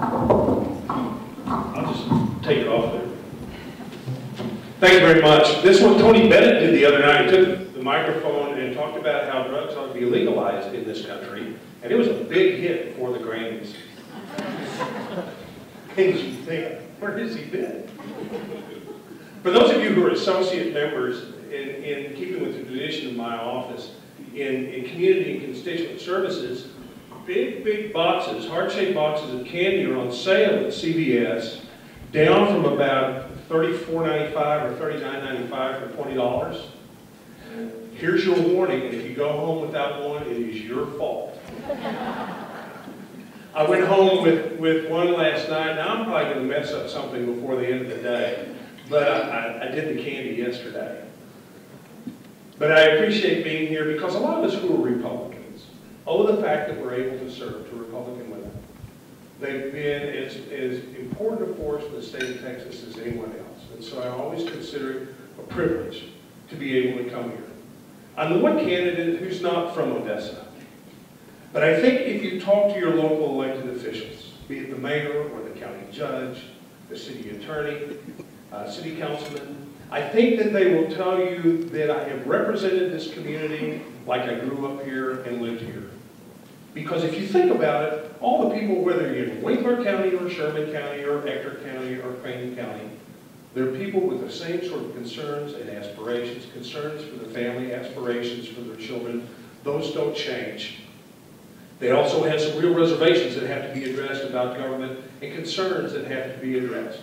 I'll just take it off there. Thank you very much. This one Tony Bennett did the other night. He took the microphone and talked about how drugs ought to be legalized in this country, and it was a big hit for the Grammys. And you think, where has he been? For those of you who are associate members, in keeping with the tradition of my office, in community and constituent services, big boxes, heart-shaped boxes of candy are on sale at CVS, down from about $34.95 or $39.95 for $20. Here's your warning, and if you go home without one, it is your fault. I went home with one last night. Now I'm probably going to mess up something before the end of the day, but I did the candy yesterday. But I appreciate being here because a lot of us who are Republicans owe the fact that we're able to serve to Republican women. They've been as important a force for the state of Texas as anyone else. And so I always consider it a privilege to be able to come here. I'm the one candidate who's not from Odessa. But I think if you talk to your local elected officials, be it the mayor or the county judge, the city attorney, city councilman, I think that they will tell you that I have represented this community like I grew up here and lived here. Because if you think about it, all the people, whether you're in Winkler County or Sherman County or Ector County or Crane County, they're people with the same sort of concerns and aspirations, concerns for the family, aspirations for their children. Those don't change. They also have some real reservations that have to be addressed about government and concerns that have to be addressed.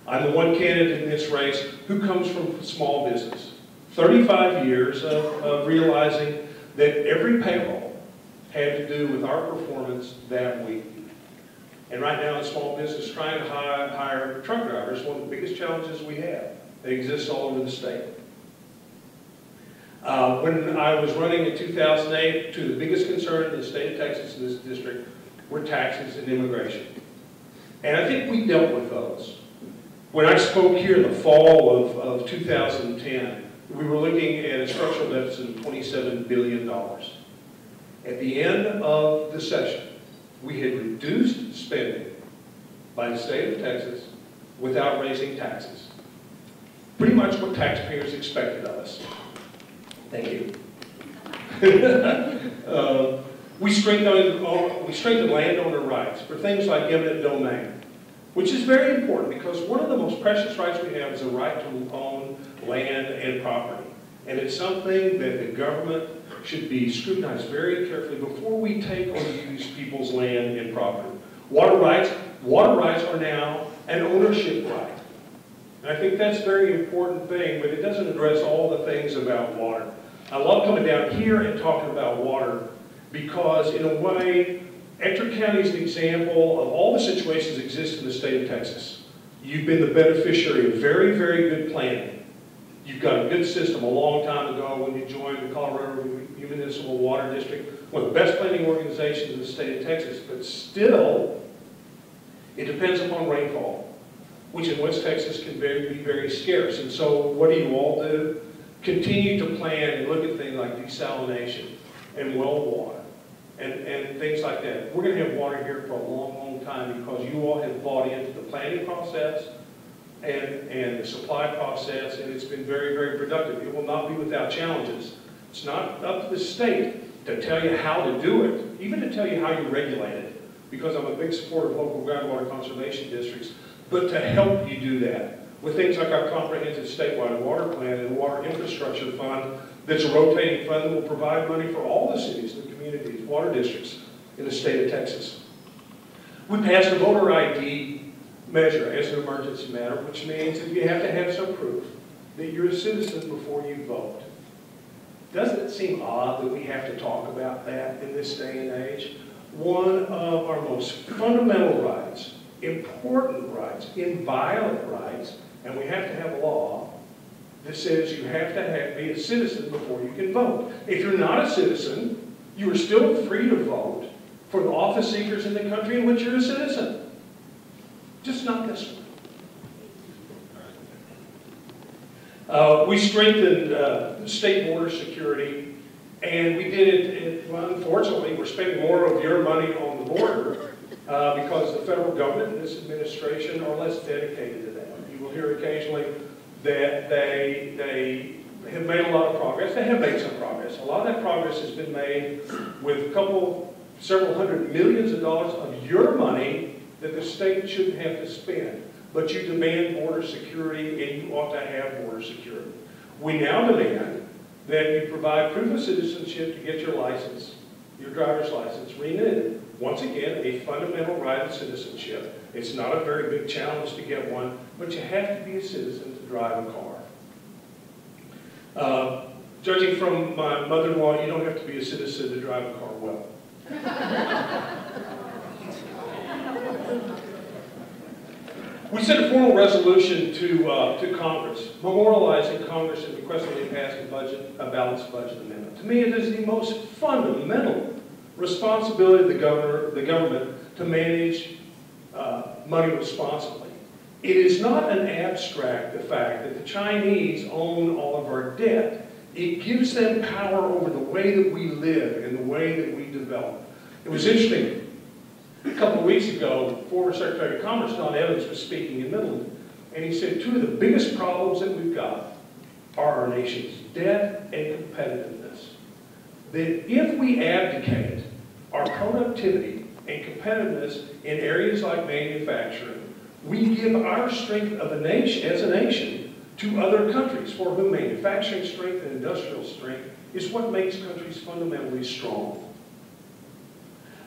I'm the one candidate in this race who comes from small business. 35 years of realizing that every payroll had to do with our performance that week. And right now in small business, trying to hire truck drivers is one of the biggest challenges we have. They exist all over the state. When I was running in 2008, two of the biggest concerns in the state of Texas in this district were taxes and immigration. And I think we dealt with those. When I spoke here in the fall of 2010, we were looking at a structural deficit of $27 billion. At the end of the session, we had reduced spending by the state of Texas without raising taxes. Pretty much what taxpayers expected of us. Thank you. We strengthened landowner rights for things like eminent domain, which is very important because one of the most precious rights we have is the right to own land and property. And it's something that the government should be scrutinized very carefully before we take or use people's land and property. Water rights are now an ownership right. And I think that's a very important thing, but it doesn't address all the things about water. I love coming down here and talking about water because, in a way, Ector County is an example of all the situations that exist in the state of Texas. You've been the beneficiary of very, very good planning. You've got a good system a long time ago when you joined the Colorado Municipal Water District, one of the best planning organizations in the state of Texas, but still, it depends upon rainfall, which in West Texas can be very scarce. And so what do you all do? Continue to plan and look at things like desalination and well water and things like that. We're going to have water here for a long, long time because you all have bought into the planning process and the supply process, and it's been very, very productive. It will not be without challenges. It's not up to the state to tell you how to do it, even to tell you how you regulate it, because I'm a big supporter of local groundwater conservation districts, but to help you do that with things like our comprehensive statewide water plan and water infrastructure fund that's a rotating fund that will provide money for all the cities and communities, water districts in the state of Texas. We passed a voter ID measure as an emergency matter, which means that you have to have some proof that you're a citizen before you vote. Doesn't it seem odd that we have to talk about that in this day and age? One of our most fundamental rights, important rights, inviolate rights, and we have to have a law that says you have to be a citizen before you can vote. If you're not a citizen, you are still free to vote for the office seekers in the country in which you're a citizen. Just not this one. We strengthened state border security, and we did it, well, unfortunately, we're spending more of your money on the border because the federal government and this administration are less dedicated to that. You will hear occasionally that they have made a lot of progress. They have made some progress. A lot of that progress has been made with several hundred millions of dollars of your money that the state shouldn't have to spend. But you demand border security, and you ought to have border security. We now demand that you provide proof of citizenship to get your license, your driver's license, renewed. Once again, a fundamental right of citizenship. It's not a very big challenge to get one, but you have to be a citizen to drive a car. Judging from my mother-in-law, you don't have to be a citizen to drive a car well. We sent a formal resolution to Congress, memorializing Congress and requesting they pass a balanced budget amendment. To me, it is the most fundamental responsibility of the government to manage money responsibly. It is not an abstract, the fact that the Chinese own all of our debt. It gives them power over the way that we live and the way that we develop. It was interesting. A couple of weeks ago, former Secretary of Commerce Don Evans was speaking in Midland, and he said two of the biggest problems that we've got are our nation's debt and competitiveness. That if we abdicate our productivity and competitiveness in areas like manufacturing, we give our strength of a nation, as a nation, to other countries for whom manufacturing strength and industrial strength is what makes countries fundamentally strong.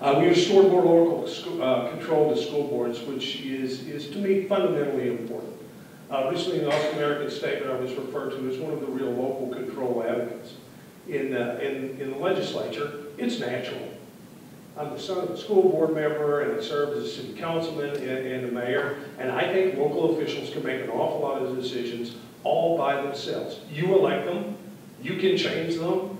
We restored more local control to school boards, which is to me, fundamentally important. Recently, in the Austin American statement, I was referred to as one of the real local control advocates in the legislature. It's natural. I'm the son of a school board member, and I served as a city councilman and a mayor, and I think local officials can make an awful lot of decisions all by themselves. You elect them, you can change them.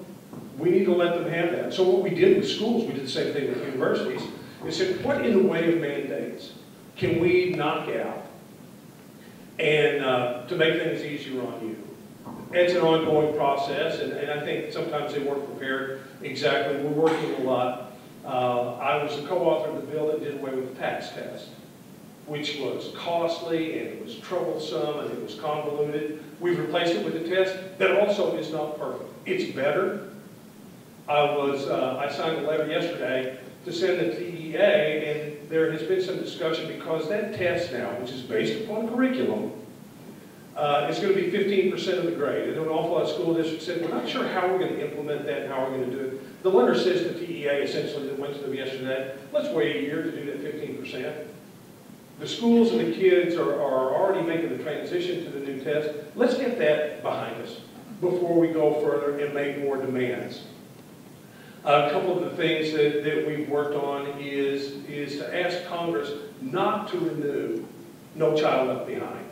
We need to let them have that. So what we did with schools, we did the same thing with universities. We said, what in the way of mandates can we knock out and to make things easier on you? It's an ongoing process, and I think sometimes they weren't prepared exactly. We're working a lot. I was the co-author of the bill that did away with the tax test, which was costly, and it was troublesome, and it was convoluted. We've replaced it with a test that also is not perfect. It's better. I signed a letter yesterday to send the TEA, and there has been some discussion because that test now, which is based upon curriculum, is going to be 15% of the grade. And an awful lot of school districts said, we're not sure how we're going to implement that and how we're going to do it. The letter says to TEA, essentially, that went to them yesterday, let's wait a year to do that 15%. The schools and the kids are already making the transition to the new test. Let's get that behind us before we go further and make more demands. A couple of the things that we've worked on is to ask Congress not to renew No Child Left Behind.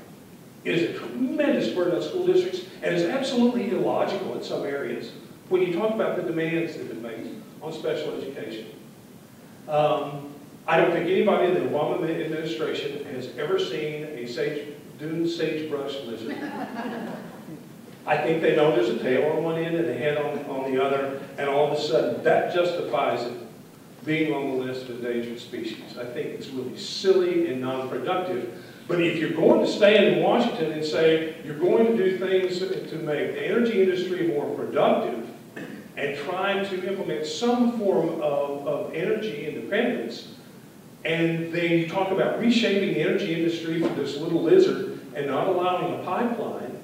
It is a tremendous burden on school districts, and is absolutely illogical in some areas when you talk about the demands that have been made on special education. I don't think anybody in the Obama administration has ever seen a dune sagebrush lizard. I think they know there's a tail on one end and a head on the other, and all of a sudden that justifies it being on the list of endangered species. I think it's really silly and non-productive. But if you're going to stand in Washington and say you're going to do things to make the energy industry more productive and try to implement some form of energy independence, and then you talk about reshaping the energy industry for this little lizard and not allowing a pipeline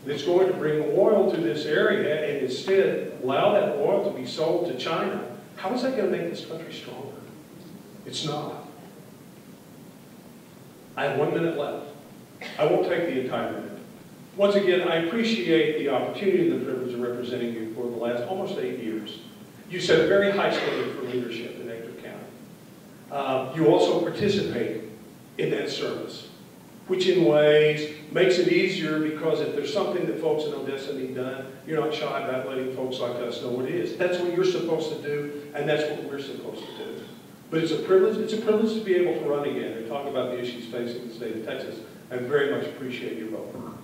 that's going to bring oil to this area and instead allow that oil to be sold to China, how is that going to make this country stronger? It's not. I have 1 minute left. I won't take the entire minute. Once again, I appreciate the opportunity and the privilege of representing you for the last almost 8 years. You set a very high standard for leadership in Ector County. You also participate in that service, which in ways makes it easier because if there's something that folks in Odessa need done, you're not shy about letting folks like us know what it is. That's what you're supposed to do, and that's what we're supposed to do. But it's a privilege to be able to run again and talk about the issues facing the state of Texas. I very much appreciate your vote.